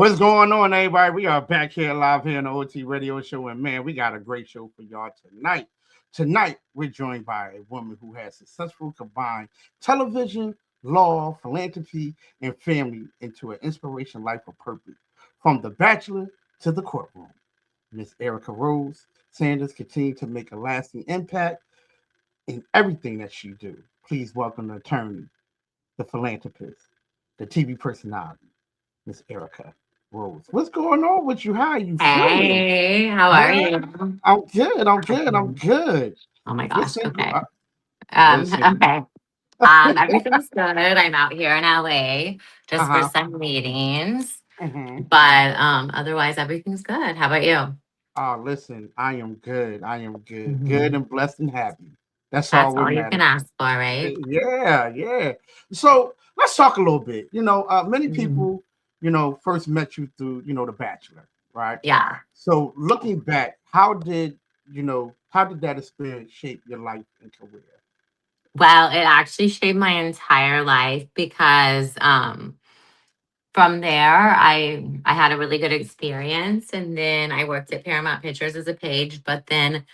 What's going on, everybody? We are back here live here on the OT Radio Show, and man, we got a great show for y'all tonight. Tonight, we're joined by a woman who has successfully combined television, law, philanthropy, and family into an inspiration life of purpose. From the Bachelor to the courtroom, Miss Erica Rose Sanders continues to make a lasting impact in everything that she do. Please welcome the attorney, the philanthropist, the TV personality, Miss Erica Rose. What's going on with you? How are you feeling? Hey, how are Huh? you? I'm good. I'm good. I'm good. Oh my gosh. Listen, Okay. listen. Okay. Everything's good. I'm out here in LA just for Uh-huh. some meetings, Mm-hmm. but otherwise everything's good. How about you? Listen, I am good. I am good. Good Mhm. and blessed and happy. That's all That's what all you can matters. ask for, right? Yeah, yeah. So let's talk a little bit. Many Mhm. people, first met you through, The Bachelor, right? Yeah. So looking back, how did that experience shape your life and career? Well, it actually shaped my entire life because from there I had a really good experience, and then I worked at Paramount Pictures as a page, but then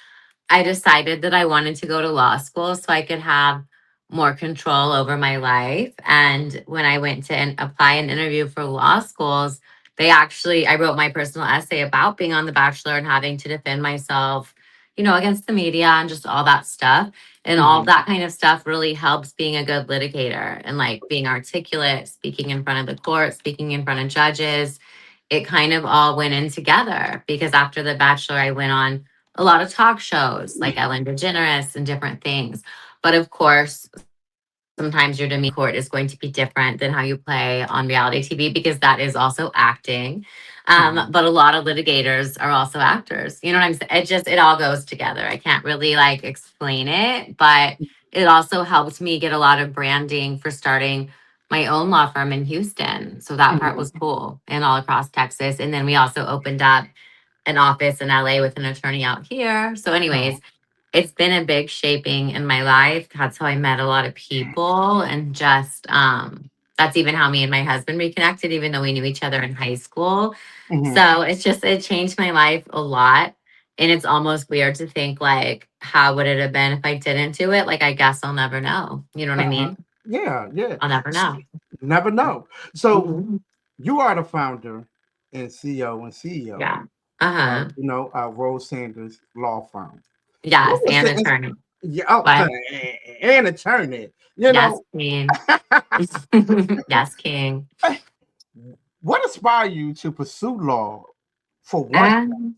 I decided that I wanted to go to law school so I could have more control over my life. And when I went to apply and interview for law schools, I wrote my personal essay about being on The Bachelor and having to defend myself, against the media and just all that stuff. And all Mm-hmm. that kind of stuff really helps being a good litigator and like being articulate, speaking in front of the court, speaking in front of judges. It kind of all went in together because after The Bachelor, I went on a lot of talk shows like Ellen DeGeneres and different things. But of course, sometimes your demeanor in court is going to be different than how you play on reality TV because that is also acting. Mm-hmm. But a lot of litigators are also actors. You know what I'm saying? It all goes together. I can't really like explain it, but it also helped me get a lot of branding for starting my own law firm in Houston. So that part was Mm-hmm. cool and all across Texas. And then we also opened up an office in LA with an attorney out here. So, Uh-huh. anyways, it's been a big shaping in my life. That's how I met a lot of people. And just that's even how me and my husband reconnected, even though we knew each other in high school. Mm-hmm. So it changed my life a lot. And it's almost weird to think like, how would it have been if I didn't do it? Like, I guess I'll never know. You know what I Uh-huh. mean? Yeah, yeah. I'll never know. Never know. So Mhm. you are the founder and CEO Yeah. Uh of, huh. Rose Sanders Law Firm. What Yes. was And the attorney. yeah, oh, But and attorney. You yes, know, Queen. Yes, King. what inspired you to pursue law for one?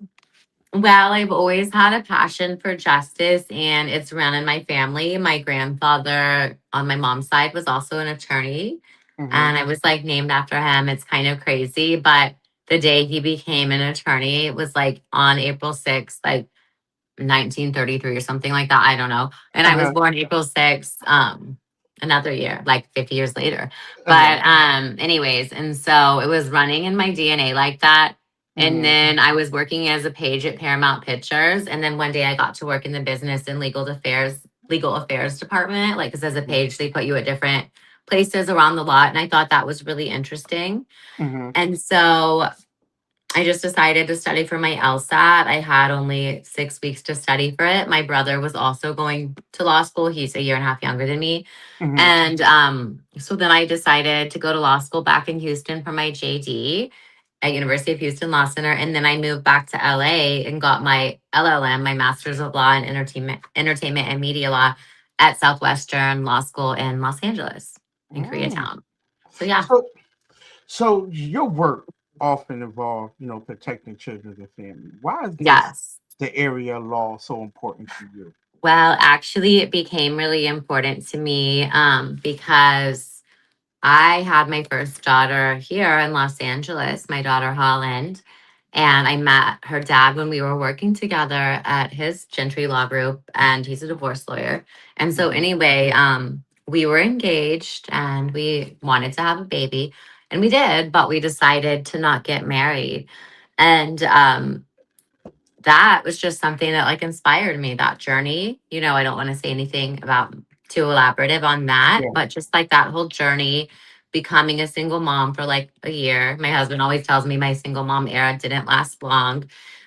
Um, well, I've always had a passion for justice, and it's run in my family. My grandfather on my mom's side was also an attorney, Mm-hmm. and I was like named after him. It's kind of crazy, but the day he became an attorney, it was like on April 6th, like 1933 or something like that. I don't know. And I was Uh-huh. born April 6th, another year, like 50 years later. Uh-huh. But anyways, and so it was running in my DNA like that. And Mm-hmm. then I was working as a page at Paramount Pictures. And then one day I got to work in the business and legal affairs department. Like, because as a page, they put you at different places around the lot. And I thought that was really interesting. Mm-hmm. And so I just decided to study for my LSAT. I had only 6 weeks to study for it. My brother was also going to law school. He's a year and a half younger than me. Mm-hmm. And so then I decided to go to law school back in Houston for my JD at University of Houston Law Center. And then I moved back to LA and got my LLM, my Master's of Law in Entertainment and Media Law at Southwestern Law School in Los Angeles in Mm. Koreatown. So yeah, So, so your work often involves, protecting children and family. Why is this yes. the area of law so important to you? Well, actually, it became really important to me because I had my first daughter here in Los Angeles, my daughter Holland, and I met her dad when we were working together at his Gentry Law Group, and he's a divorce lawyer. And so, Mm-hmm. anyway, we were engaged and we wanted to have a baby, and we did, but we decided to not get married. And that was just something that like inspired me, that journey. I don't want to say anything about too elaborative on that, Yeah. but just like that whole journey becoming a single mom for like a year. My husband always tells me my single mom era didn't last long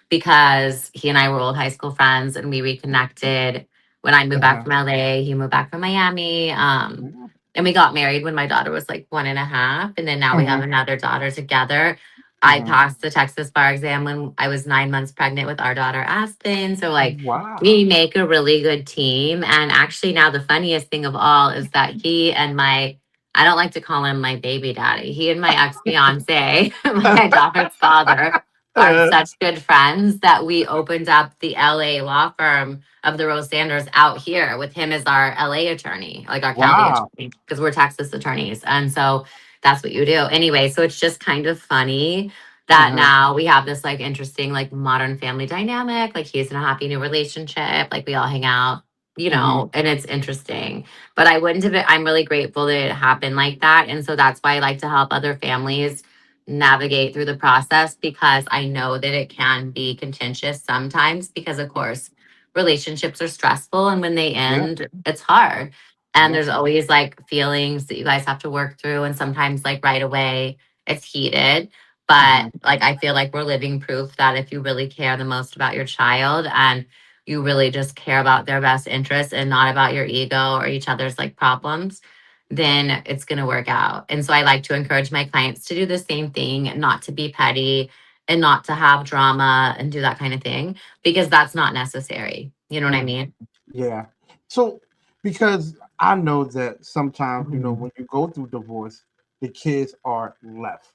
because he and I were old high school friends and we reconnected when I moved back Uh-huh. from LA. He moved back from Miami. Mhm. And we got married when my daughter was like 1.5. And then now we have Mhm. another daughter together. I Mhm. passed the Texas bar exam when I was 9 months pregnant with our daughter Aspen. So like we Wow. make a really good team. And actually now the funniest thing of all is that he and my I don't like to call him my baby daddy. He and my ex-fiance, my daughter's father, are Uh, such good friends that we opened up the LA law firm of the Rose Sanders out here with him as our LA attorney, like our county wow. attorney, because we're Texas attorneys. And so that's what you do. Anyway, so it's just kind of funny that Uh-huh. now we have this like interesting, like modern family dynamic. Like he's in a happy new relationship. Like we all hang out, Mhm. and it's interesting. But I wouldn't have, I'm really grateful that it happened like that. And so that's why I like to help other families navigate through the process because I know that it can be contentious sometimes because, of course, relationships are stressful and when they Yeah. end, it's hard. And Yeah. there's always like feelings that you guys have to work through. And sometimes, like right away, it's heated. But Mhm. like, I feel like we're living proof that if you really care the most about your child and you really just care about their best interests and not about your ego or each other's like problems, then it's going to work out. And so I like to encourage my clients to do the same thing, not to be petty and not to have drama and do that kind of thing because that's not necessary. You know what I Mhm. mean? Yeah. So, because I know that sometimes, Mhm. when you go through divorce, the kids are left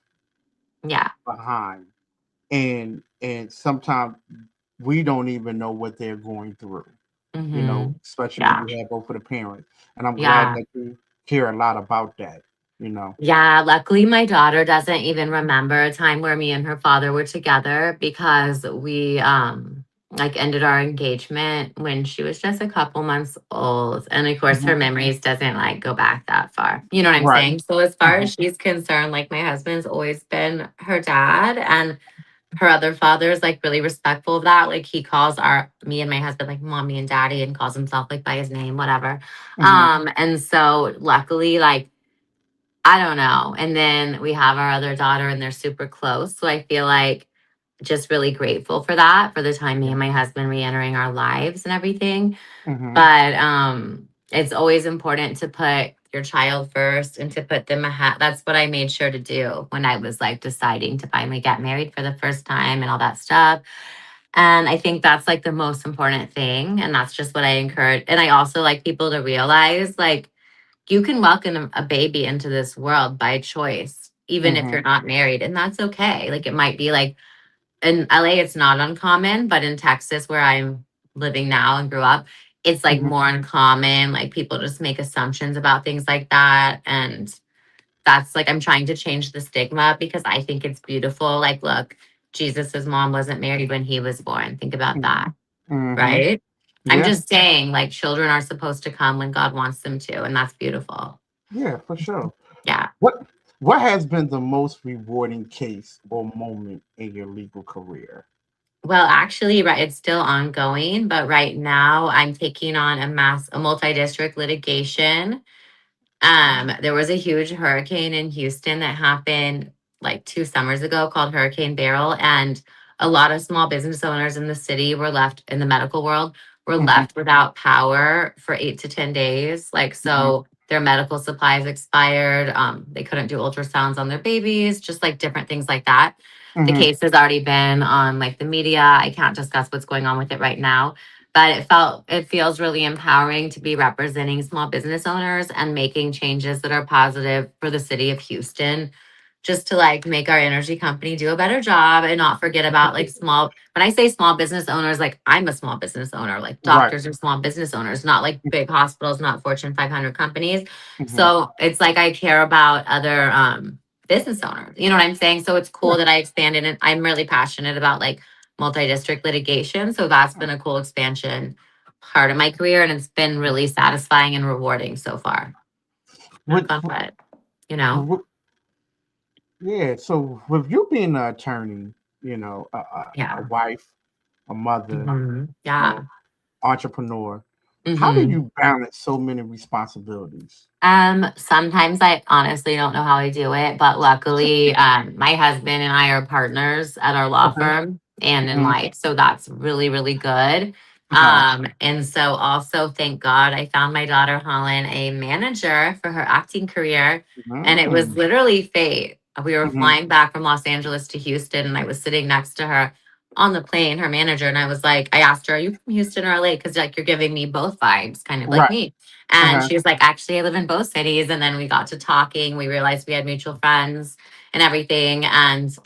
Yeah. behind, and sometimes we don't even know what they're going through. Especially when Yeah. you have both of the parents. And I'm glad Yeah. that you care a lot about that. You know. Yeah, luckily my daughter doesn't even remember a time where me and her father were together because we like ended our engagement when she was just a couple months old. And of course her Mhm. memories doesn't like go back that far. You know what I'm Right. saying? So as far Mhm. as she's concerned, like my husband's always been her dad and her other father is like really respectful of that. Like he calls our me and my husband like mommy and daddy and calls himself like by his name, whatever. Mhm. And so luckily like I don't know. And then we have our other daughter and they're super close. So I feel like just really grateful for that, for the time me Yeah. and my husband re-entering our lives and everything. Mhm. But it's always important to put your child first and to put them ahead. That's what I made sure to do when I was like deciding to finally get married for the first time and all that stuff. And I think that's like the most important thing. And that's just what I encourage. And I also like people to realize like you can welcome a baby into this world by choice, even if you're Mhm. not married. And that's okay. Like it might be like in LA, it's not uncommon, but in Texas, where I'm living now and grew up, it's like Mhm. more uncommon. Like people just make assumptions about things like that. And that's like, I'm trying to change the stigma because I think it's beautiful. Like, look, Jesus's mom wasn't married when he was born. Think about that, Mhm. right? I'm Yeah. just saying, like, children are supposed to come when God wants them to, and that's beautiful. Yeah, for sure. Yeah. What has been the most rewarding case or moment in your legal career? Well, actually, right, it's still ongoing, but right now I'm taking on a multi-district litigation. There was a huge hurricane in Houston that happened like 2 summers ago called Hurricane Beryl, and a lot of small business owners in the city were left in the medical world were Mhm. left without power for 8 to 10 days. Like Mhm. so, their medical supplies expired. They couldn't do ultrasounds on their babies, just like different things like that. The Mhm. case has already been on like the media. I can't discuss what's going on with it right now, but it feels really empowering to be representing small business owners and making changes that are positive for the city of Houston, just to like make our energy company do a better job and not forget about like small when I say small business owners, like I'm a small business owner, like Right. doctors are small business owners, not like big hospitals, not Fortune 500 companies. Mhm. So it's like I care about other business owners, you know what I'm saying? So it's Yeah. cool that I expanded and I'm really passionate about like multi-district litigation. So that's been a cool expansion part of my career. And it's been really satisfying and rewarding so far. Knock With, on wood, you know? with yeah, so with you being an attorney, a Yeah. wife, a mother, Mhm. uh, Yeah. entrepreneur, How do Hmm. you balance so many responsibilities? Sometimes I honestly don't know how I do it, but luckily, my husband and I are partners at our law Okay. firm and in Hmm. life. So that's really, really good. Uh-huh. And so also thank God I found my daughter Holland a manager for her acting career. And it was Mm. literally fate. We were Hmm. flying back from Los Angeles to Houston, and I was sitting next to her on the plane, her manager, and I was like, I asked her, "Are you from Houston or LA? Because like you're giving me both vibes, kind of like Right. me." And Uh-huh. she was like, actually, I live in both cities. And then we got to talking. We realized we had mutual friends and everything. And,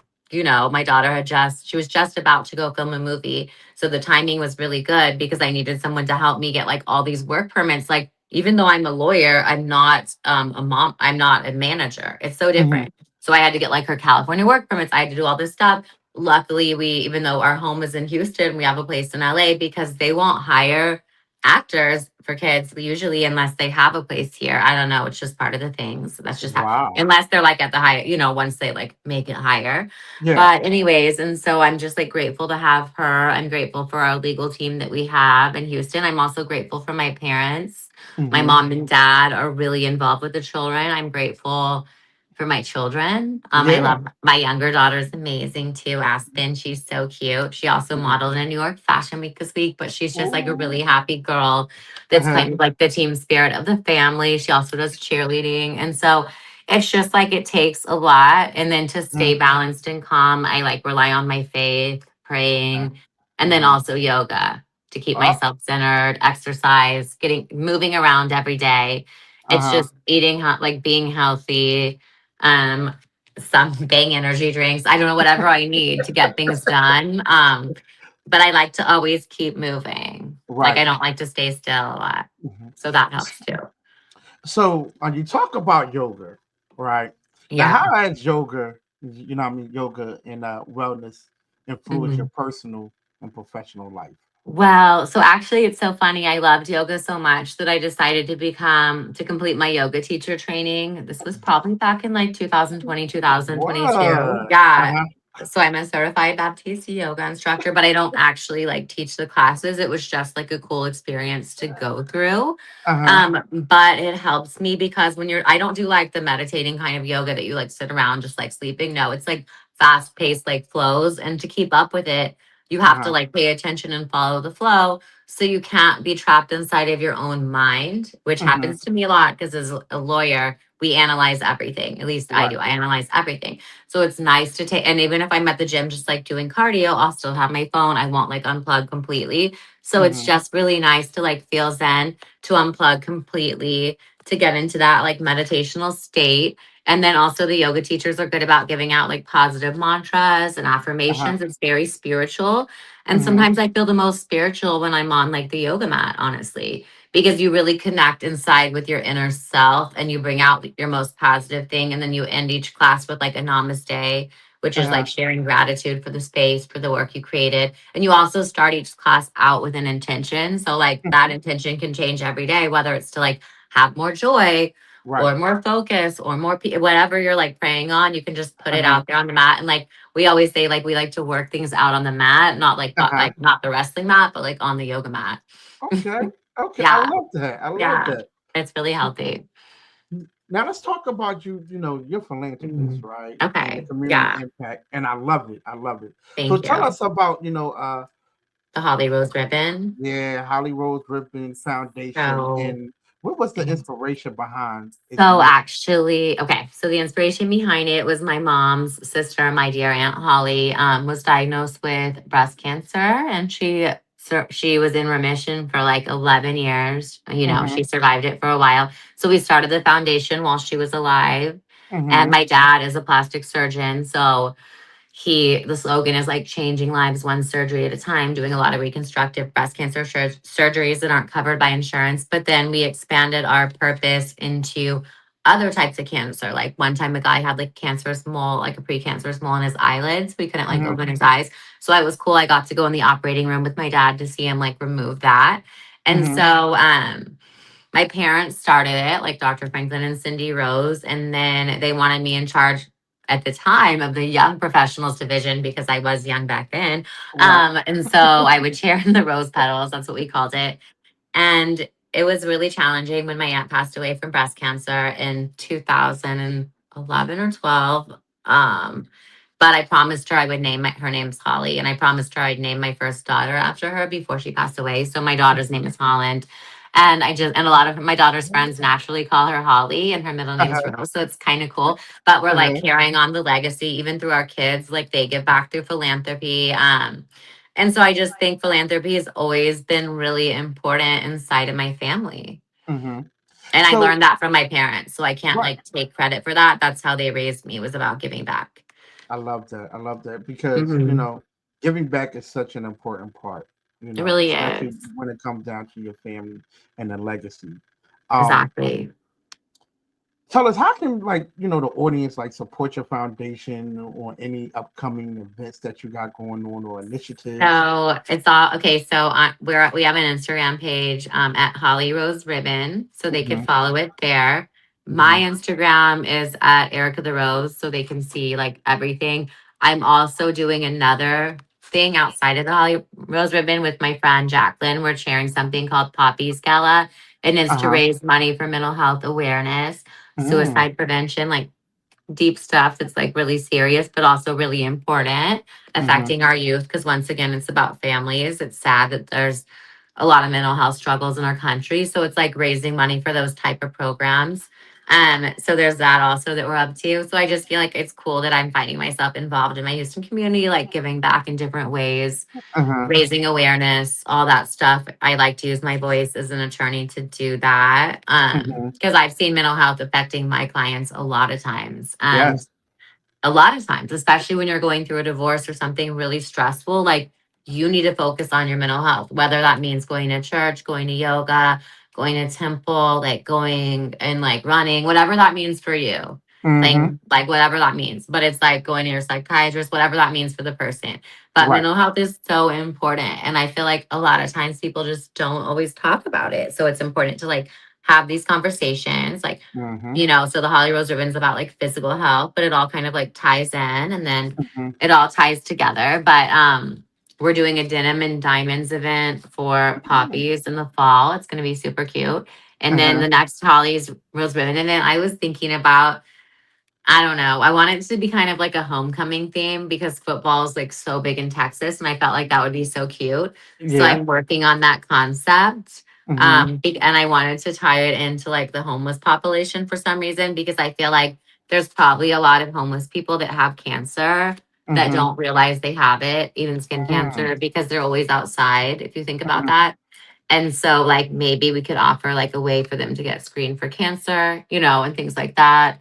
my daughter she was just about to go film a movie. So the timing was really good because I needed someone to help me get like all these work permits. Like, even though I'm a lawyer, I'm not a mom, I'm not a manager. It's so Hmm. different. So I had to get like her California work permits. I had to do all this stuff. Luckily, even though our home is in Houston, we have a place in LA because they won't hire actors for kids usually unless they have a place here. I don't know. It's just part of the things. That's just how, Wow. unless they're like at the higher, once they like make it higher. Yeah. But anyways, and so I'm just like grateful to have her. I'm grateful for our legal team that we have in Houston. I'm also grateful for my parents. My Hmm. mom and dad are really involved with the children. I'm grateful for my children. I Yeah. love my younger daughter is amazing too, Aspen. She's so cute. She also Mhm. modeled in New York Fashion Week this week, but she's just like a Ooh. really happy girl that's Uh-huh. kind of like the team spirit of the family. She also does cheerleading. And so it's just like it takes a lot. And then to stay Mm. balanced and calm, I like rely on my faith, praying, and then Mhm. also yoga to keep Uh, myself centered, exercise, moving around every day. It's uh-huh. just eating, like being healthy, um, some bang energy drinks. I don't know, whatever I need to get things done. But I like to always keep moving. Like I Right. don't like to stay still a lot. Mhm. So that helps too. So when you talk about yoga, right? Now, Yeah. how has yoga, what I mean, yoga and wellness influence your Mhm. personal and professional life? Well, so actually it's so funny. I loved yoga so much that I decided to complete my yoga teacher training. This was probably back in like 2020, 2022. What? Yeah. Uh-huh. So I'm a certified Baptiste yoga instructor, but I don't actually like teach the classes. It was just like a cool experience to go through. Uh-huh. But it helps me because I don't do like the meditating kind of yoga that you like sit around just like sleeping. No, it's like fast paced, like flows. And to keep up with it, you have to Uh-huh. like pay attention and follow the flow. So you can't be trapped inside of your own mind, which Hmm. happens to me a lot because as a lawyer, we analyze everything. At least I Right. do. I analyze everything. So it's nice to take, and even if I'm at the gym, just like doing cardio, I'll still have my phone. I won't like unplug completely. So it's Hmm. just really nice to like feel zen, to unplug completely, to get into that like meditational state. And then also the yoga teachers are good about giving out like positive mantras and Uh-huh. affirmations. It's very spiritual. And Hmm. sometimes I feel the most spiritual when I'm on like the yoga mat, honestly, because you really connect inside with your inner self and you bring out your most positive thing. And then you end each class with like a namaste, which is Uh-huh. like sharing gratitude for the space, for the work you created. And you also start each class out with an intention. So, like, that Mhm. intention can change every day, whether it's to like have more joy Right. or more focus or more, whatever you're like praying on, you can just put it Uh-huh. out there on the mat. And like, we always say, like, we like to work things out on the mat, not like, Uh-huh. not the wrestling mat, but like on the yoga mat. Okay. Okay. I Yeah. love that. I love Yeah. that. It's really healthy. Now let's talk about you're philanthropist, Mhm. right? And the Okay. community Yeah. impact. And I love it. I love it. So Thank tell you. us about, The Holly Rose Ribbon. yeah, Holly Rose Ribbon Foundation, So, and what was the inspiration behind its So mission? actually, okay. So the inspiration behind it was my mom's sister, my dear Aunt Holly, was diagnosed with breast cancer, and she was in remission for like 11 years. Mm-hmm. She survived it for a while. So we started the foundation while she was alive, and Mm-hmm. my dad is a plastic surgeon, so the slogan is like changing lives one surgery at a time, doing a lot of reconstructive breast cancer surgeries that aren't covered by insurance. But then we expanded our purpose into other types of cancer. Like one time a guy had like cancerous mole, like a precancerous mole in his eyelids. We couldn't like Mm-hmm. open his eyes. So it was cool. I got to go in the operating room with my dad to see him like remove that. And Mm-hmm. so my parents started it, like Dr. Franklin and Cindy Rose, and then they wanted me in charge at the time of the young professionals division because I was young back then. Right. And so I would chair in the rose petals. That's what we called it. And it was really challenging when my aunt passed away from breast cancer in 2011 or 12. But I promised her I would her name's Holly, and I promised her I'd name my first daughter after her before she passed away. So my daughter's name is Holland. And a lot of my daughter's friends naturally call her Holly, and her middle name's Uh-huh. Rose. So it's kind of cool. But we're like Uh-huh. carrying on the legacy, even through our kids. Like they give back through philanthropy. And so I just think philanthropy has always been really important inside of my family. Hmm. And I So, learned that from my parents. So I can't right. like take credit for that. That's how they raised me. It was about giving back. I love that. I love that because, Hmm. giving back is such an important part, It really especially is. when it comes down to your family and the legacy. Um, Exactly. Tell us, how can, like, the audience, like, support your foundation or any upcoming events that you got going on or initiatives? So it's all okay. So we have an Instagram page at Holly Rose Ribbon, so they could Hmm. follow it there. My Hmm. Instagram is at Erica the Rose, so they can see like everything. I'm also doing another thing outside of the Holly Rose Ribbon with my friend Jacqueline. We're sharing something called Poppy's Gala, and it's to Uh-huh. raise money for mental health awareness, Mm. suicide prevention, like deep stuff that's like really serious, but also really important, Hmm. affecting our youth. Because once again, it's about families. It's sad that there's a lot of mental health struggles in our country. So it's like raising money for those type of programs. So there's that also that we're up to. So I just feel like it's cool that I'm finding myself involved in my Houston community, like giving back in different ways, Uh-huh. raising awareness, all that stuff. I like to use my voice as an attorney to do that. Hmm. Because I've seen mental health affecting my clients a lot of times. And Yes. a lot of times, especially when you're going through a divorce or something really stressful, like you need to focus on your mental health, whether that means going to church, going to yoga, going to temple, like going and like running, whatever that means for you, Hmm. playing like whatever that means. But it's like going to your psychiatrist, whatever that means for the person. But Right. mental health is so important. And I feel like a lot of times people just don't always talk about it. So it's important to like have these conversations. Like Hmm. so the Holly Rose Ribbon is about like physical health, but it all kind of like ties in and then Hmm. it all ties together. But we're doing a denim and diamonds event for poppies in the fall. It's gonna be super cute. And then Uh-huh. the next Holly's Rose Ribbon. And then I was thinking about, I don't know, I want it to be kind of like a homecoming theme because football is like so big in Texas. And I felt like that would be so cute. So Yeah. I'm working on that concept. Hmm. And I wanted to tie it into like the homeless population for some reason because I feel like there's probably a lot of homeless people that have cancer that Hmm. don't realize they have it, even skin Hmm. cancer, because they're always outside, if you think about Hmm. that. And so, like, maybe we could offer like a way for them to get screened for cancer, and things like that,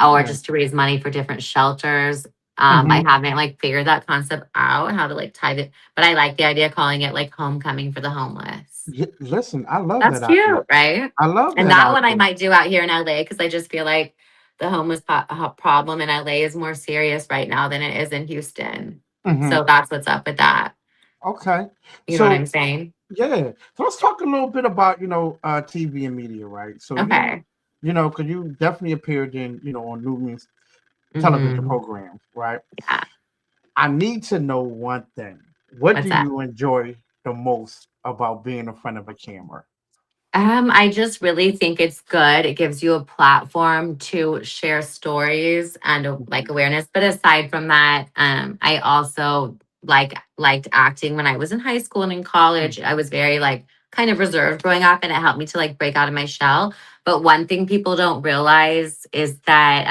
or Yeah. just to raise money for different shelters. I Hmm. haven't like figured that concept out, how to like tie it, but I like the idea of calling it like homecoming for the homeless. Yeah, listen, I love That's that idea. cute, right? I love And that that one I idea. might do out here in LA because I just feel like the problem in LA is more serious right now than it is in Houston. Hmm. So that's what's up with that. Okay. You know what I'm So, saying? yeah. So let's talk a little bit about, TV and media, right? So Okay. because you definitely appeared in, on numerous television Hmm. programs, right? Yeah. I need to know one thing. What do What's that? you enjoy the most about being in front of a camera? I just really think it's good. It gives you a platform to share stories and like Mhm. awareness. But aside from that, I also liked acting when I was in high school and in college. I was very like kind of reserved growing up, and it helped me to like break out of my shell. But one thing people don't realize is that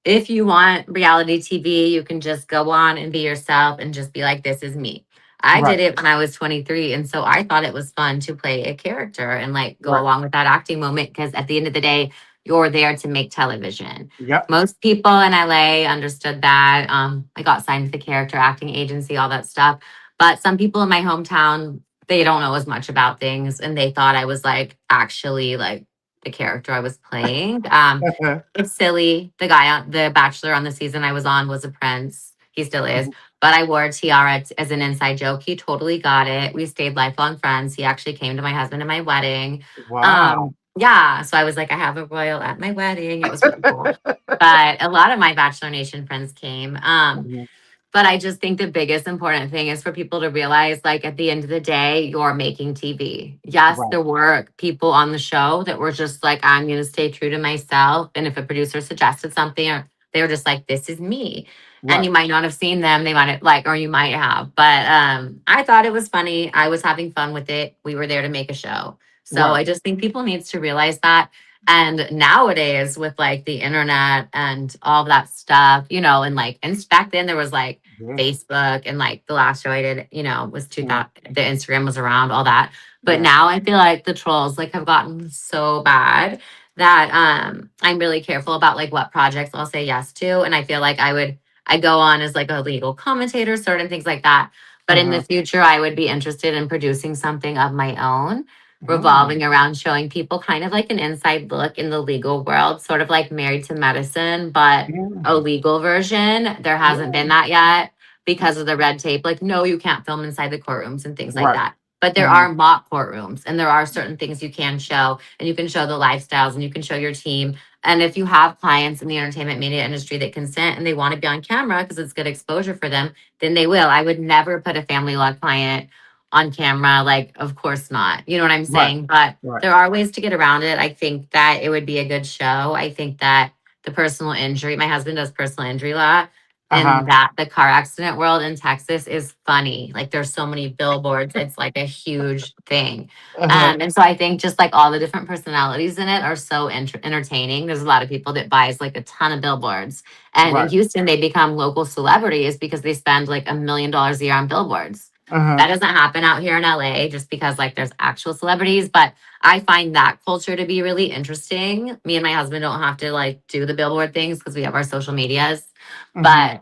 if you want reality TV, you can just go on and be yourself and just be like, this is me. I Right, did it when I was 23. And so I thought it was fun to play a character and like go right. along with that acting moment because at the end of the day, you're there to make television. Yep. Most people in LA understood that. I got signed with a character acting agency, all that stuff. But some people in my hometown, they don't know as much about things and they thought I was like actually like the character I was playing. It's silly. The guy on the Bachelor on the season I was on was a prince. He still is. Mhm. But I wore a tiara as an inside joke. He totally got it. We stayed lifelong friends. He actually came to my husband and my wedding. Wow. Yeah. So I was like, I have a royal at my wedding. It was really cool. But a lot of my Bachelor Nation friends came. Mhm. But I just think the biggest important thing is for people to realize, like, at the end of the day, you're making TV. Yes, Right. there were people on the show that were just like, I'm going to stay true to myself. And if a producer suggested something, or they were just like, this is me. And Right. you might not have seen them. They might have, like, or you might have. But I thought it was funny. I was having fun with it. We were there to make a show. So Right. I just think people needs to realize that. And nowadays, with like the internet and all that stuff, and like, and back then there was like Yeah. Facebook, and like the last show I did, was Mm, 2000, the Instagram was around, all that. But yeah. now I feel like the trolls like have gotten so bad that I'm really careful about like what projects I'll say yes to. And I feel like I go on as like a legal commentator, certain things like that. But in the Uh-huh. future, I would be interested in producing something of my own, Mm, revolving around showing people kind of like an inside look in the legal world, sort of like Married to Medicine, but a mm, legal version. There hasn't been yeah. that yet because of the red tape. Like, no, you can't film inside the courtrooms and things like Right. that. But there Mm-hmm. are mock courtrooms, and there are certain things you can show, and you can show the lifestyles, and you can show your team. And if you have clients in the entertainment media industry that consent and they want to be on camera because it's good exposure for them, then they will. I would never put a family law client on camera. Like, of course not. You know what I'm Right. saying? But Right. there are ways to get around it. I think that it would be a good show. I think that the personal injury, my husband does personal injury law, Uh-huh. and that the car accident world in Texas is funny. Like, there's so many billboards. It's like a huge thing. Uh-huh. And so I think just like all the different personalities in it are so entertaining. There's a lot of people that buys like a ton of billboards. And in Right. Houston, they become local celebrities because they spend like $1 million a year on billboards. Uh-huh. That doesn't happen out here in LA just because like there's actual celebrities. But I find that culture to be really interesting. Me and my husband don't have to like do the billboard things because we have our social medias. Mm-hmm. But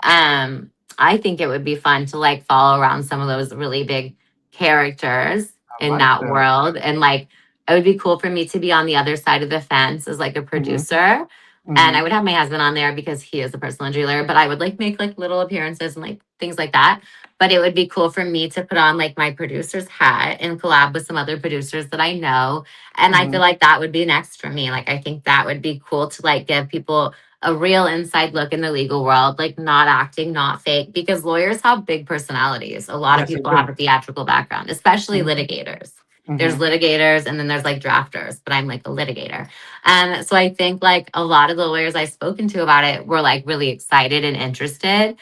I think it would be fun to like follow around some of those really big characters I in like that that. world. And like it would be cool for me to be on the other side of the fence as like a Mm-hmm. producer. And Mm-hmm. I would have my husband on there because he is a personal injury lawyer, but I would like make like little appearances and like things like that. But it would be cool for me to put on like my producer's hat and collab with some other producers that I know. And I Mm-hmm. feel like that would be next for me. Like I think that would be cool to like give people a real inside look in the legal world, like not acting, not fake, because lawyers have big personalities. A lot of Yes, I people have do. a theatrical background, especially Mm-hmm. litigators. There's Mm-hmm. litigators and then there's like drafters, but I'm like a litigator. And so I think like a lot of the lawyers I've spoken to about it were like really excited and interested.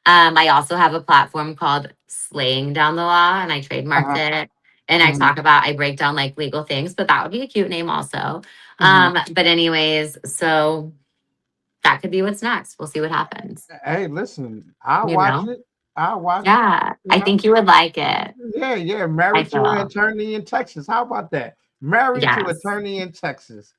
I also have a platform called Slaying Down the Law, and I trademarked Uh-huh. it. And Mm-hmm. I break down like legal things, but that would be a cute name also. Mm-hmm. But anyways, so that could be what's next. We'll see what happens. Hey, listen, I'll You watch know? it. I'll watch it. Yeah, You I know? think you would like it. Yeah, yeah. I Married to an feel. attorney in Texas. How about that? Married to Yes. attorney in Texas.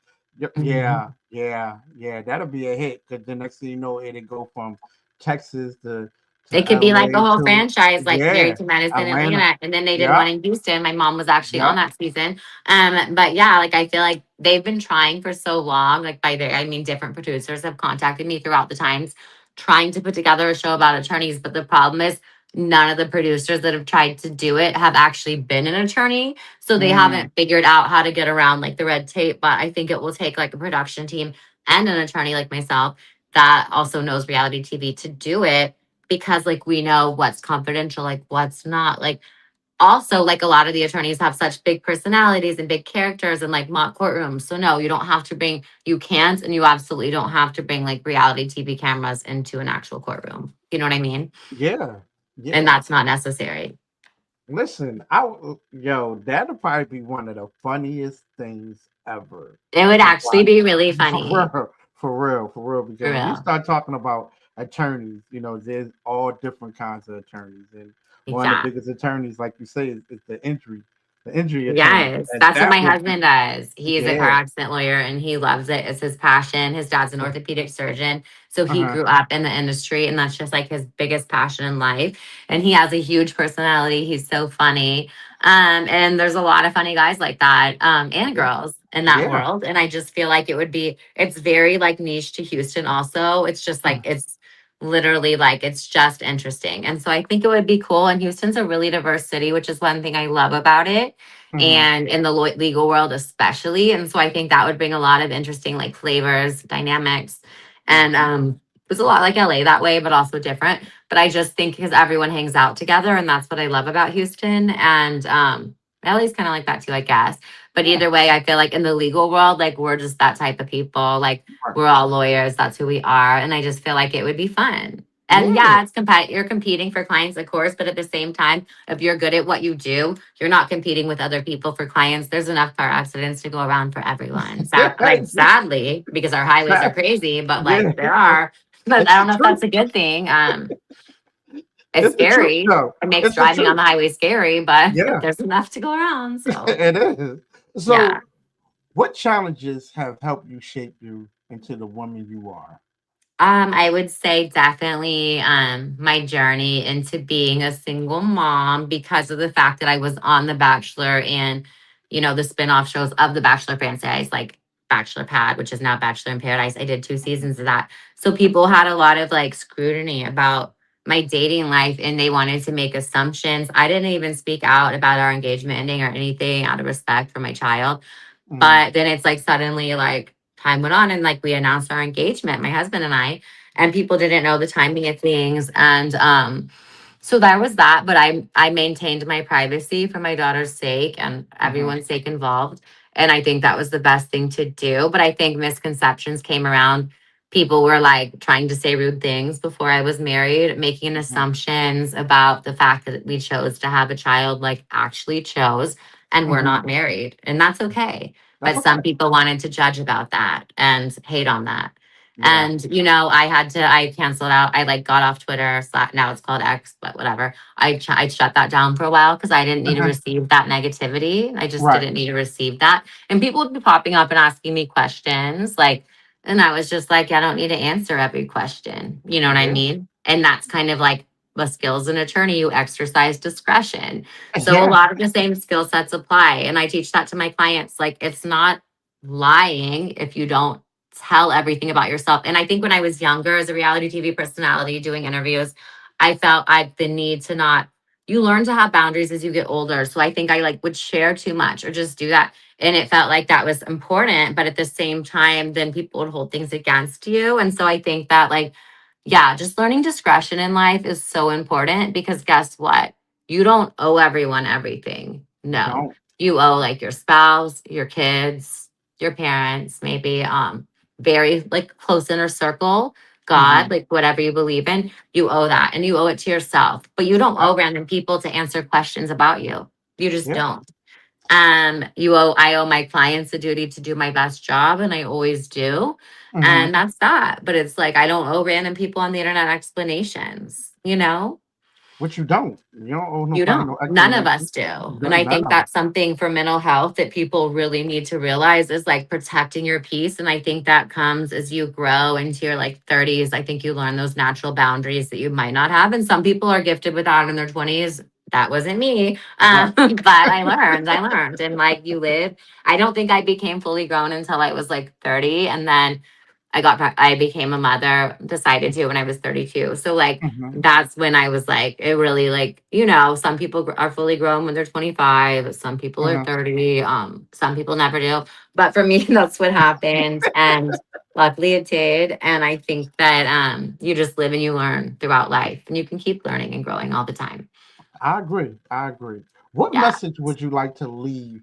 Mhm. Yeah, yeah, yeah. That'll be a hit because the next thing you know, it'll go from Texas to It could be like a LA whole to franchise, like yeah, Married to Medicine Atlanta. Atlanta, and then they did Yeah, one in Houston. My mom was actually on yeah. that season. But yeah, like I feel like they've been trying for so long. Like by their, I mean, different producers have contacted me throughout the times, trying to put together a show about attorneys. But the problem is, none of the producers that have tried to do it have actually been an attorney, so they Mm, haven't figured out how to get around like the red tape. But I think it will take like a production team and an attorney like myself that also knows reality TV to do it, because like we know what's confidential, like what's not. Like also like a lot of the attorneys have such big personalities and big characters and like mock courtrooms. So no, you don't have to bring, you can't, and you absolutely don't have to bring like reality TV cameras into an actual courtroom. You know what I mean? yeah, And yeah. that's not necessary. Listen, yo, that'll probably be one of the funniest things ever It would to actually watch. be really For funny. real, for real, for real. For Because when you real. start talking about attorneys, there's all different kinds of attorneys, and one of the Yeah. biggest attorneys, like you say, is the injury attorney, Yes, and that's what that my would be husband does. He's a car yeah. accident lawyer and he loves it. It's his passion. His dad's an orthopedic surgeon. So he Uh-huh. grew up in the industry and that's just like his biggest passion in life. And he has a huge personality. He's so funny. And there's a lot of funny guys like that, and Yeah. girls in that Yeah. world. And I just feel like it's very like niche to Houston also. It's just like, Uh, it's literally like, it's just interesting. And so I think it would be cool. And Houston's a really diverse city, which is one thing I love about it, mhm. and in the legal world especially. And so I think that would bring a lot of interesting like flavors, dynamics, and Mhm. It's a lot like LA that way, but also different. But I just think because everyone hangs out together, and that's what I love about Houston. And LA's kind of like that too, I guess. But Yeah. either way, I feel like in the legal world, like we're just that type of people. Like Right. we're all lawyers. That's who we are. And I just feel like it would be fun. And Yeah. yeah, you're competing for clients, of course, but at the same time, if you're good at what you do, you're not competing with other people for clients. There's enough car accidents to go around for everyone. Sadly, because our highways are crazy, but Yeah. like there are. But It's I the don't know if truth. that's a good thing. It's It's the truth, scary. though. It makes It's the driving on truth. the highway scary, but Yeah, there's enough to go around. So it is. yeah. So, what challenges have helped you shape you into the woman you are? I would say definitely my journey into being a single mom because of the fact that I was on The Bachelor and, the spin-off shows of the Bachelor franchise, like Bachelor Pad, which is now Bachelor in Paradise. I did 2 seasons of that. So people had a lot of like scrutiny about my dating life and they wanted to make assumptions. I didn't even speak out about our engagement ending or anything out of respect for my child. Mhm, But then it's like suddenly like time went on and like we announced our engagement, my husband and I, and people didn't know the timing of things. And so there was that, but I maintained my privacy for my daughter's sake and mhm, everyone's sake involved. And I think that was the best thing to do. But I think misconceptions came around. People were like trying to say rude things before I was married, making mhm, assumptions about the fact that we chose to have a child, like actually chose, and we're mhm. not married. And that's okay. That's But okay. some people wanted to judge about that and hate on that. Yeah. And I canceled out. I like got off Twitter. Now it's called X, but whatever. I shut that down for a while because I didn't need to Uh-huh. receive that negativity. I just Right. didn't need to receive that. And people would be popping up and asking me questions, like, and I was just like, I don't need to answer every question. You know what I Yeah. mean? And that's kind of like the skills an attorney. You exercise discretion. So a Yeah. lot of the same skill sets apply. And I teach that to my clients. Like it's not lying if you don't tell everything about yourself. And I think when I was younger as a reality TV personality doing interviews, I felt I the need to not you learn to have boundaries as you get older. So I think I like would share too much or just do that. And it felt like that was important. But at the same time, then people would hold things against you. And so I think that like, yeah, just learning discretion in life is so important because guess what? You don't owe everyone everything. You No. don't. You owe like your spouse, your kids, your parents, maybe very like close inner circle, God, Mhm. like whatever you believe in, you owe that and you owe it to yourself. But you don't Uh, owe random people to answer questions about you. You just yeah. don't. I owe my clients a duty to do my best job, and I always do. Mhm. And that's that. But it's like I don't owe random people on the internet explanations. Which you don't. You don't owe You nobody no don't. None of explanation. us do. And None I none think of them. that's something for mental health that people really need to realize is like protecting your peace. And I think that comes as you grow into your like 30s. I think you learn those natural boundaries that you might not have. And some people are gifted with that in their 20s. That wasn't me. Right. But I learned. And like you live, I don't think I became fully grown until I was like 30. And then I became a mother, decided to when I was 32. So like Mhm. that's when I was like, it really like, some people are fully grown when they're 25, some people are Mhm. 30, some people never do. But for me, that's what happened. And luckily it did. And I think that you just live and you learn throughout life and you can keep learning and growing all the time. I agree. I agree. What Yeah. message would you like to leave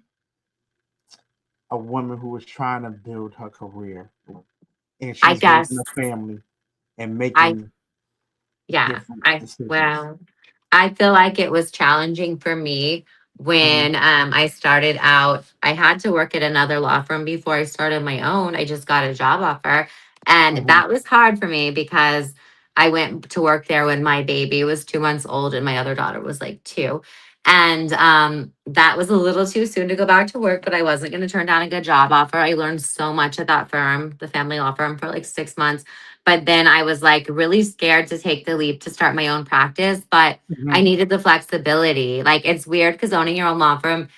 a woman who is trying to build her career and I she's raising guess a family and I making yeah, different I decisions? well, I feel like it was challenging for me Mhm. when I started out. I had to work at another law firm before I started my own. I just got a job offer. And Mhm. that was hard for me because I went to work there when my baby was 2 months old and my other daughter was like two. And that was a little too soon to go back to work, but I wasn't going to turn down a good job offer. I learned so much at that firm, the family law firm, for like 6 months. But then I was like really scared to take the leap to start my own practice. But I Mhm. needed the flexibility. Like it's weird because owning your own law firm,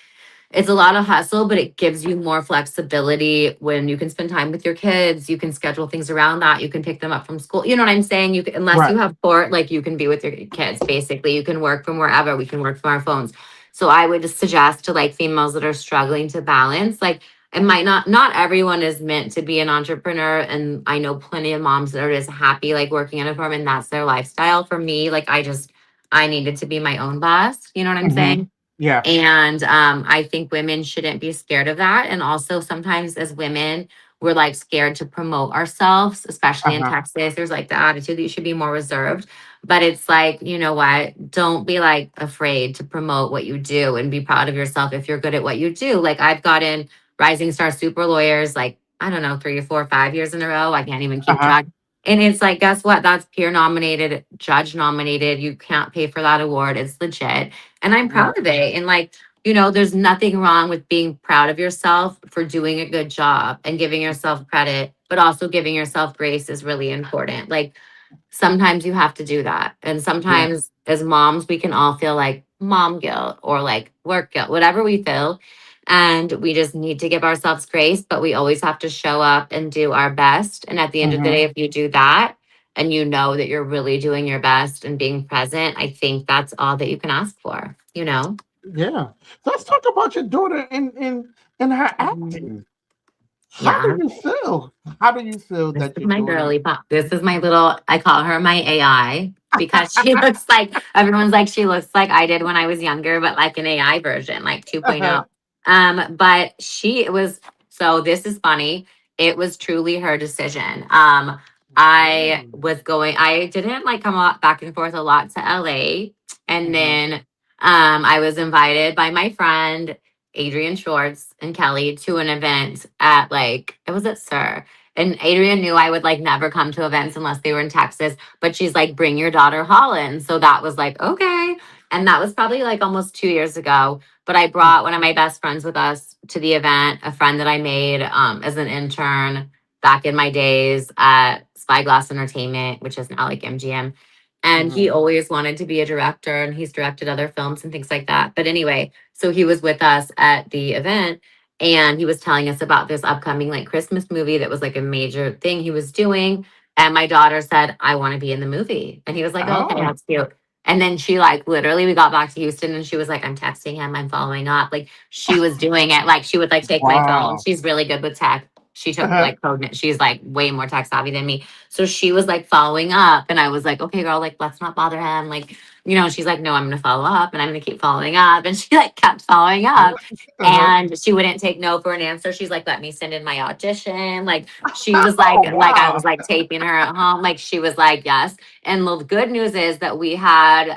it's a lot of hustle, but it gives you more flexibility when you can spend time with your kids. You can schedule things around that. You can pick them up from school. You know what I'm saying? Unless Right. you have court, like you can be with your kids. Basically, you can work from wherever. We can work from our phones. So I would just suggest to like females that are struggling to balance, like it might not everyone is meant to be an entrepreneur. And I know plenty of moms that are just happy like working in a firm and that's their lifestyle. For me, like I needed to be my own boss. You know what I'm Hmm. saying? Yeah. And I think women shouldn't be scared of that. And also, sometimes as women, we're like scared to promote ourselves, especially in Uh-huh. Texas. There's like the attitude that you should be more reserved. But it's like, you know what? Don't be like afraid to promote what you do and be proud of yourself if you're good at what you do. Like, I've gotten Rising Star Super Lawyers, like, I don't know, 3 or 4 or 5 years in a row. I can't even keep Uh-huh. track. And it's like, guess what? That's peer nominated, judge nominated. You can't pay for that award. It's legit, and I'm Right. proud of it. And like, there's nothing wrong with being proud of yourself for doing a good job and giving yourself credit, but also giving yourself grace is really important. Like, sometimes you have to do that. And Yeah. sometimes as moms, we can all feel like mom guilt or like work guilt, whatever we feel. And we just need to give ourselves grace, but we always have to show up and do our best. And at the end of the Hmm. day, if you do that and you know that you're really doing your best and being present, I think that's all that you can ask for, you know? Yeah. So let's talk about your daughter in her Mhm. acting. How do Yeah. you feel? How do you feel This that is your my daughter? girly pop. This is my little, I call her my AI because she looks like, everyone's like, she looks like I did when I was younger, but like an AI version, like 2.0. But she was, so this is funny. It was truly her decision. I didn't like come back and forth a lot to LA. And Hmm. then I was invited by my friend Adrian Schwartz and Kelly to an event at like, it was at Sir. And Adrian knew I would like never come to events unless they were in Texas. But she's like, bring your daughter Holland. So that was like, okay. And that was probably like almost 2 years ago. But I brought one of my best friends with us to the event, a friend that I made as an intern back in my days at Spyglass Entertainment, which is now like MGM. And he Hmm. always wanted to be a director and he's directed other films and things like that. But anyway, so he was with us at the event and he was telling us about this upcoming like Christmas movie that was like a major thing he was doing. And my daughter said, I want to be in the movie. And he was like, oh, okay, Oh, that's cute. And then she like literally we got back to Houston and she was like, I'm texting him, I'm following up. Like she was doing it. Like she would like take my phone. wow. She's really good with tech. She took Uh-huh. like code. She's like way more tech savvy than me. So she was like following up. And I was like, okay, girl, like let's not bother him. Like, she's like, no, I'm gonna follow up and I'm gonna keep following up. And she like kept following up. Uh-huh. And she wouldn't take no for an answer. She's like, let me send in my audition. Like she was Oh, like I wow. was like taping her at home. Like she was like, yes. And the good news is that we had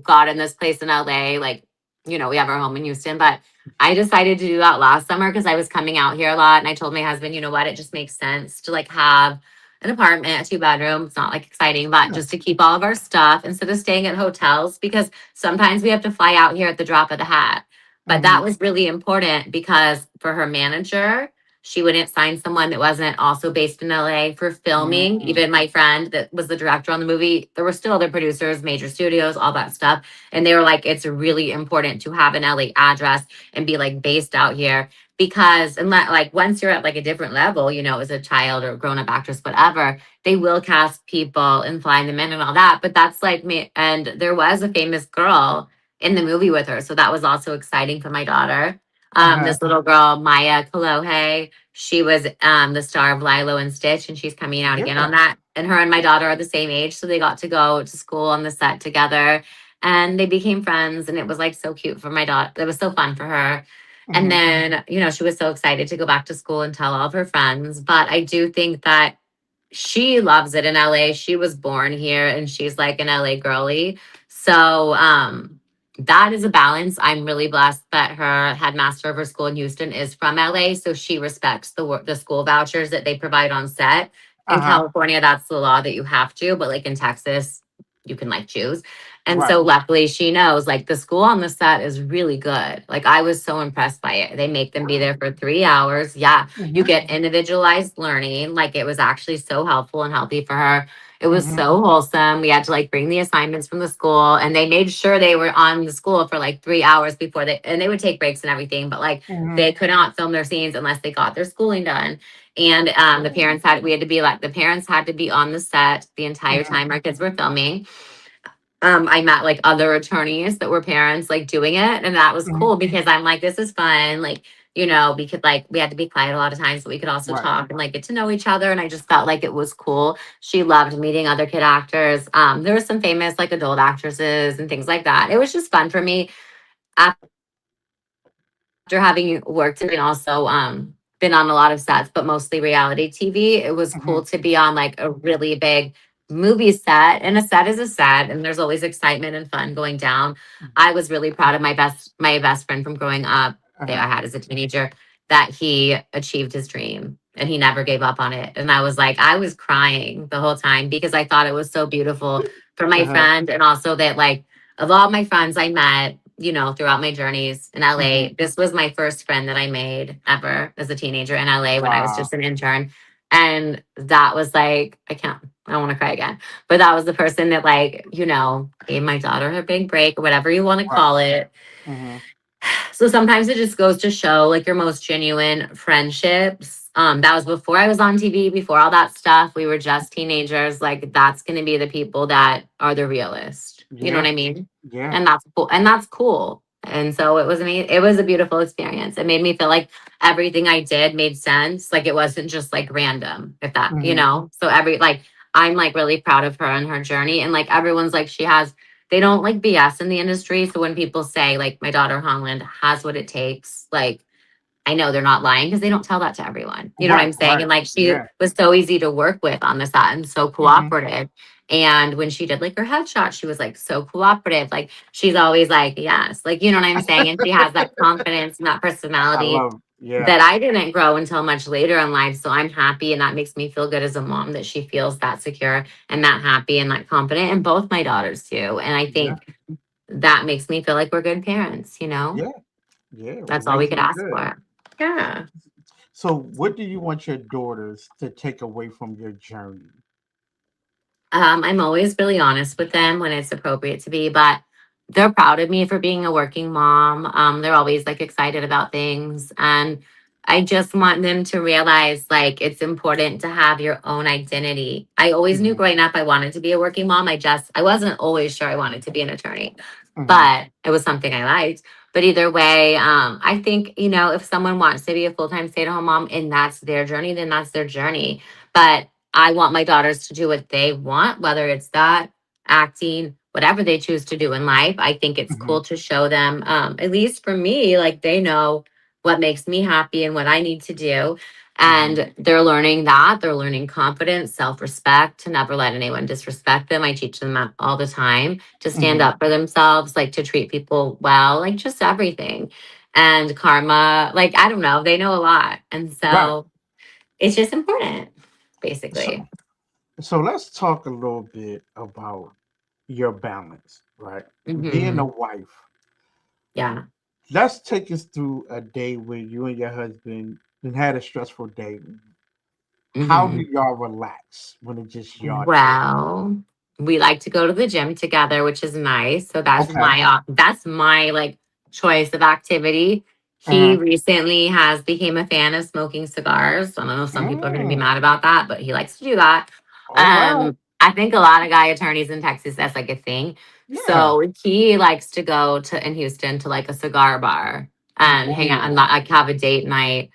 gotten this place in LA. Like, we have our home in Houston, but I decided to do that last summer because I was coming out here a lot. And I told my husband, you know what, it just makes sense to like have an apartment, a 2 bedroom. It's not like exciting, but Yeah. just to keep all of our stuff instead of staying at hotels because sometimes we have to fly out here at the drop of the hat. But that Hmm. was really important because for her manager, she wouldn't sign someone that wasn't also based in LA for filming. Hmm. Even my friend that was the director on the movie, there were still other producers, major studios, all that stuff. And they were like, it's really important to have an LA address and be like based out here because and like once you're at like a different level, as a child or grown up actress, whatever, they will cast people and fly them in and all that. But that's like me. And there was a famous girl in the movie with her. So that was also exciting for my daughter. Uh-huh. This little girl, Maya Kalohe, she was the star of Lilo and Stitch, and she's coming out again Yeah. on that. And her and my daughter are the same age, so they got to go to school on the set together, and they became friends. And it was like so cute for my daughter. It was so fun for her. And Hmm. then, she was so excited to go back to school and tell all of her friends. But I do think that she loves it in LA. She was born here and she's like an LA girly. So that is a balance. I'm really blessed that her headmaster of her school in Houston is from LA. So she respects the school vouchers that they provide on set. In Uh-huh. California, that's the law that you have to, but like in Texas, you can like choose. And Right. so luckily she knows like the school on the set is really good. Like I was so impressed by it. They make them be there for 3 hours. Yeah, you Hmm. get individualized learning. Like it was actually so helpful and healthy for her. It was Hmm. so wholesome. We had to like bring the assignments from the school and they made sure they were on the school for like 3 hours before and they would take breaks and everything, but like Hmm. they could not film their scenes unless they got their schooling done. And the parents had to be on the set the entire Hmm. time our kids were filming. I met like other attorneys that were parents like doing it. And that was Hmm. cool because I'm like, this is fun. Like you know, we could like, we had to be quiet a lot of times, but we could also Right. talk and like get to know each other. And I just felt like it was cool. She loved meeting other kid actors. There were some famous like adult actresses and things like that. It was just fun for me after having worked in also been on a lot of sets, but mostly reality TV. It was cool to be on like a Hmm. really big movie set. And a set is a set, and there's always excitement and fun going down. I was really proud of my best friend from growing up that I had as Uh-huh. a teenager, that he achieved his dream and he never gave up on it. And I was like, I was crying the whole time because I thought it was so beautiful for my Uh-huh. friend, and also that like of all my friends I met, you know, throughout my journeys in Hmm. LA, this was my first friend that I made ever as a teenager in LA when I was Wow. just an intern. And that was like, I don't want to cry again, but that was the person that, like, you know, gave my daughter her big break, or whatever you want to Right. call it. Hmm. So sometimes it just goes to show like your most genuine friendships. That was before I was on TV, before all that stuff. We were just teenagers. Like that's gonna be the people that are the realist. You know what Yeah. I mean? Yeah. And that's cool. And that's cool. And so it was amazing. It was a beautiful experience. It made me feel like everything I did made sense. Like it wasn't just like random, if that, you Hmm. know. So every like I'm like really proud of her and her journey. And like everyone's like she has they don't like BS in the industry. So when people say like my daughter Holland has what it takes, like I know they're not lying because they don't tell that to everyone. You know what Right. I'm saying? Right. And like she Yeah. was so easy to work with on the set and so Hmm. cooperative. And when she did like her headshot, she was like so cooperative. Like she's always like, yes, like you know what I'm saying? And she has that confidence and that I personality love. Yeah. that I didn't grow until much later in life. So I'm happy, and that makes me feel good as a mom that she feels that secure and that happy and that confident, and both my daughters too. And I Yeah. think that makes me feel like we're good parents, you know? Yeah. Yeah. That's all we could Raising ask good. for. Yeah. So, what do you want your daughters to take away from your journey? I'm always really honest with them when it's appropriate to be, but they're proud of me for being a working mom. They're always like excited about things. And I just want them to realize like it's important to have your own identity. I always knew Hmm. growing up I wanted to be a working mom. I wasn't always sure I wanted to be an attorney, Hmm. but it was something I liked. But either way, I think, you know, if someone wants to be a full-time stay-at-home mom and that's their journey, then that's their journey. But I want my daughters to do what they want, whether it's that, acting, whatever they choose to do in life. I think it's Hmm. cool to show them, at least for me, like they know what makes me happy and what I need to do. Hmm. And they're learning that. They're learning confidence, self respect, to never let anyone disrespect them. I teach them that all the time, to stand Hmm. up for themselves, like to treat people well, like just everything. And karma, like, I don't know, they know a lot. And Right. so it's just important, So, basically. so let's talk a little bit about your balance, right? Being a Hmm. wife. Yeah. Let's take us through a day where you and your husband had a stressful day. How do Hmm. y'all relax when it's just y'all two? Well, we like to go to the gym together, which is nice. So Okay. that's my like choice of activity. He Uh-huh. recently has became a fan of smoking cigars. I don't know if some people are going to be Mm. mad about that, but he likes to do that. All right. I think a lot of guy attorneys in Texas, that's like a thing. Yeah. So he likes to go to in Houston to like a cigar bar and hang out and Ooh. like have a date night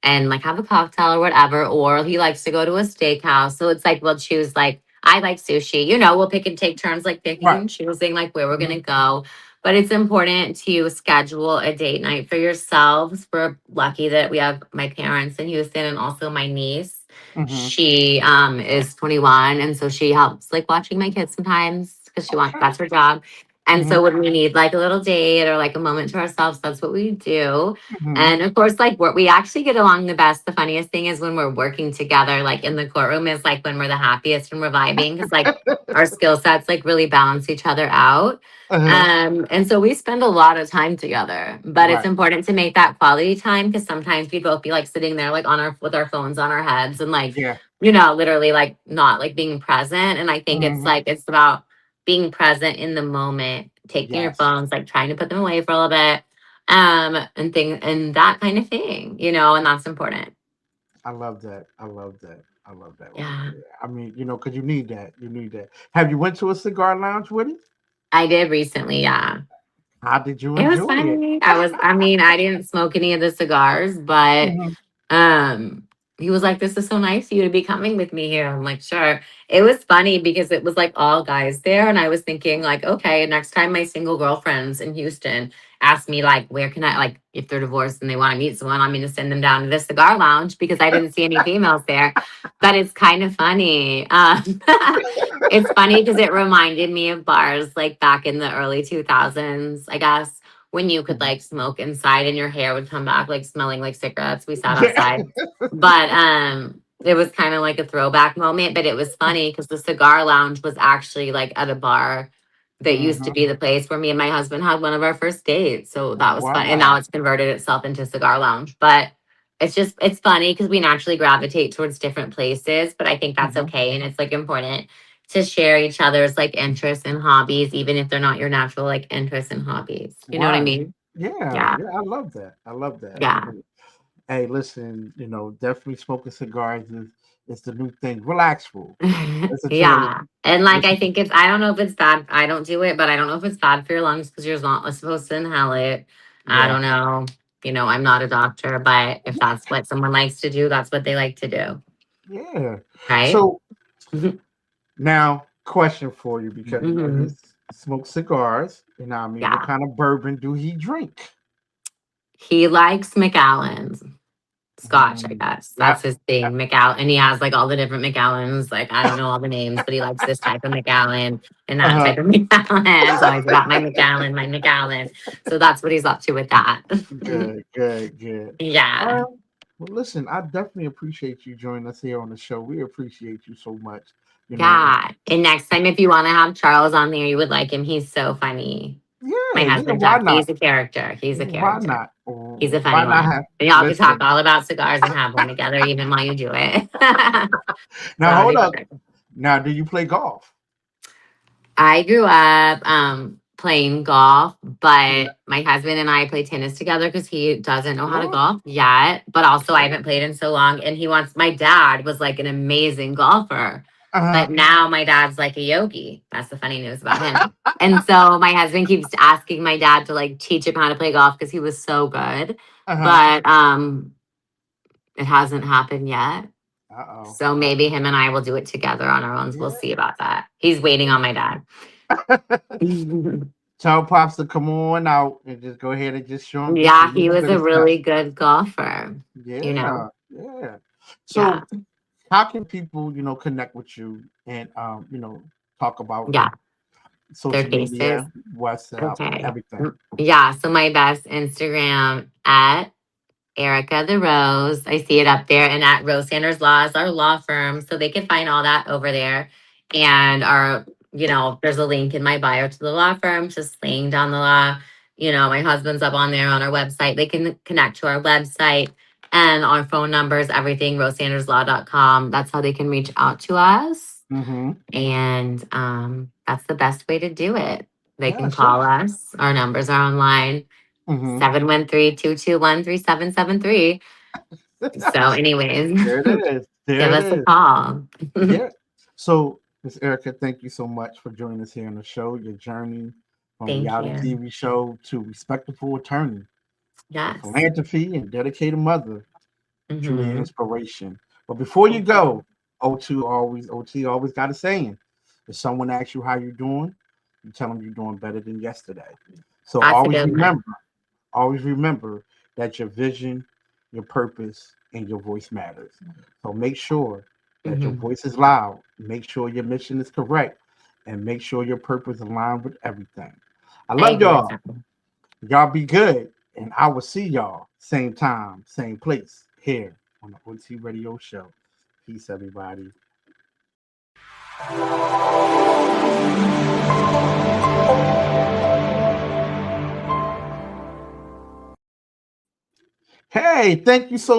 and like have a cocktail or whatever. Or he likes to go to a steakhouse. So it's like we'll choose like I like sushi. You know, we'll pick and take turns like picking Right. and choosing like where we're Mm-hmm. gonna go. But it's important to schedule a date night for yourselves. We're lucky that we have my parents in Houston and also my niece. Mm-hmm. She is 21, and so she helps like watching my kids sometimes because she wants Okay. that's her job. And Mm-hmm. so when we need like a little date or like a moment to ourselves, that's what we do. Mm-hmm. And of course, like we actually get along the best. The funniest thing is when we're working together, like in the courtroom, is like when we're the happiest and we're vibing because like our skill sets like really balance each other out. Uh-huh. And so we spend a lot of time together, but it's Right. important to make that quality time because sometimes we'd both be like sitting there like on our with our phones on our heads and like, Yeah. you know, literally like not like being present. And I think it's Mm-hmm. like it's about being present in the moment, taking your Yes. phones, like trying to put them away for a little bit, and thing and that kind of thing, you know, and that's important. I love that. I love that. I love that right Yeah. there. I mean, because you need that. You need that. Have you went to a cigar lounge with it? I did recently, yeah. How did you It was enjoy it? funny. I mean, I didn't smoke any of the cigars, but Mhm. um he was like, "This is so nice of you to be coming with me here." I'm like, "Sure." It was funny because it was like all guys there, and I was thinking like, okay, next time my single girlfriends in Houston ask me like, where can I, like, if they're divorced and they want to meet someone, I'm gonna send them down to the cigar lounge because I didn't see any females there. But it's kind of funny. It's funny because it reminded me of bars like back in the early 2000s, I guess, when you could like smoke inside and your hair would come back like smelling like cigarettes. We sat Yeah. outside. But it was kind of like a throwback moment, but it was funny because the cigar lounge was actually like at a bar that used to Mhm. be the place where me and my husband had one of our first dates. So that was fun. And now Wow. it's converted itself into cigar lounge. But it's funny because we naturally gravitate towards different places, but I think that's Mhm. okay. And it's like important to share each other's like interests and hobbies, even if they're not your natural like interests and hobbies. You know what I Right. mean? Yeah, Yeah. yeah, I love that. I love that. Yeah. Hey, listen, definitely smoking cigars is the new thing. Relaxful. Listen to the Yeah. And like, I listen. think I don't know if it's bad. I don't do it, but I don't know if it's bad for your lungs because you're not supposed to inhale it. I Yeah, don't know. I'm not a doctor, but if that's what someone likes to do, that's what they like to do. yeah. Right. So now, question for you because he Hmm. smokes cigars, and I mean, what Yeah. kind of bourbon do he drink? He likes McAllen's. Scotch, I Mm, guess. That's yep. his Yep. thing. McAllen. And he has like all the different McAllens. Like, I don't know all the names, but he likes this type of McAllen and that Uh-huh. type of McAllen. So he's got my McAllen, my McAllen. So that's what he's up to with that. Good, good, good. Yeah. Well, listen, I definitely appreciate you joining us here on the show. We appreciate you so much. And Yeah. And next time, if you want to have Charles on there, you would like him. He's so funny. My yeah, yeah, husband, why Chuck, not? he's a character. He's a Why character. not? He's a Why funny not one. have And y'all could talk listen? all about cigars and have one together, even while you do it. So Now that'll hold be up. perfect. Now, do you play golf? I grew up playing golf, Yeah. but my husband and I play tennis together because he doesn't know how to What? golf yet. But also, I What? haven't played in so long. And my dad was like an amazing golfer. Uh-huh. But now my dad's like a yogi. That's the funny news about him. And so my husband keeps asking my dad to like teach him how to play golf because he was so good. Uh-huh. But it hasn't happened yet. Uh-oh. So maybe him and I will do it together on our own. We'll Yeah. see about that. He's waiting on my dad. Tell Pops to come on out and just go ahead and just show him just a Yeah, he little was bit a of stuff. really good golfer, you know? Yeah, yeah. Yeah, So how can people, connect with you and talk about yeah, their social cases. media, WhatsApp, Okay. everything? Yeah, so my best Instagram at Erica the Rose. I see it up there, and at Rose Sanders Law is our law firm. So they can find all that over there. And there's a link in my bio to the law firm, just laying down the law. My husband's up on there on our website. They can connect to our website and our phone numbers, everything, rosesanderslaw.com. That's how they can reach out to us. Mm-hmm. And that's the best way to do it. They can Yes, call yes. us. Our numbers are online. Mm-hmm. 713-221-3773. So, anyways, There it is. There give it us a is. call. Yeah. So, Miss Erica, thank you so much for joining us here on the show. Your journey from Thank reality you. TV show to respectable attorney, a Yes. philanthropy and dedicated mother, truly an Hmm. inspiration. But before you Thank you. go, OT always got a saying. If someone asks you how you're doing, you tell them you're doing better than yesterday. So That's a good one. always remember that your vision, your purpose, and your voice matters. So make sure that your Hmm. voice is loud. Make sure your mission is correct, and make sure your purpose aligns with everything. I I love agree with y'all. that. Y'all be good, and I will see y'all same time, same place here on the OT Radio Show. Peace, everybody. Hey, thank you so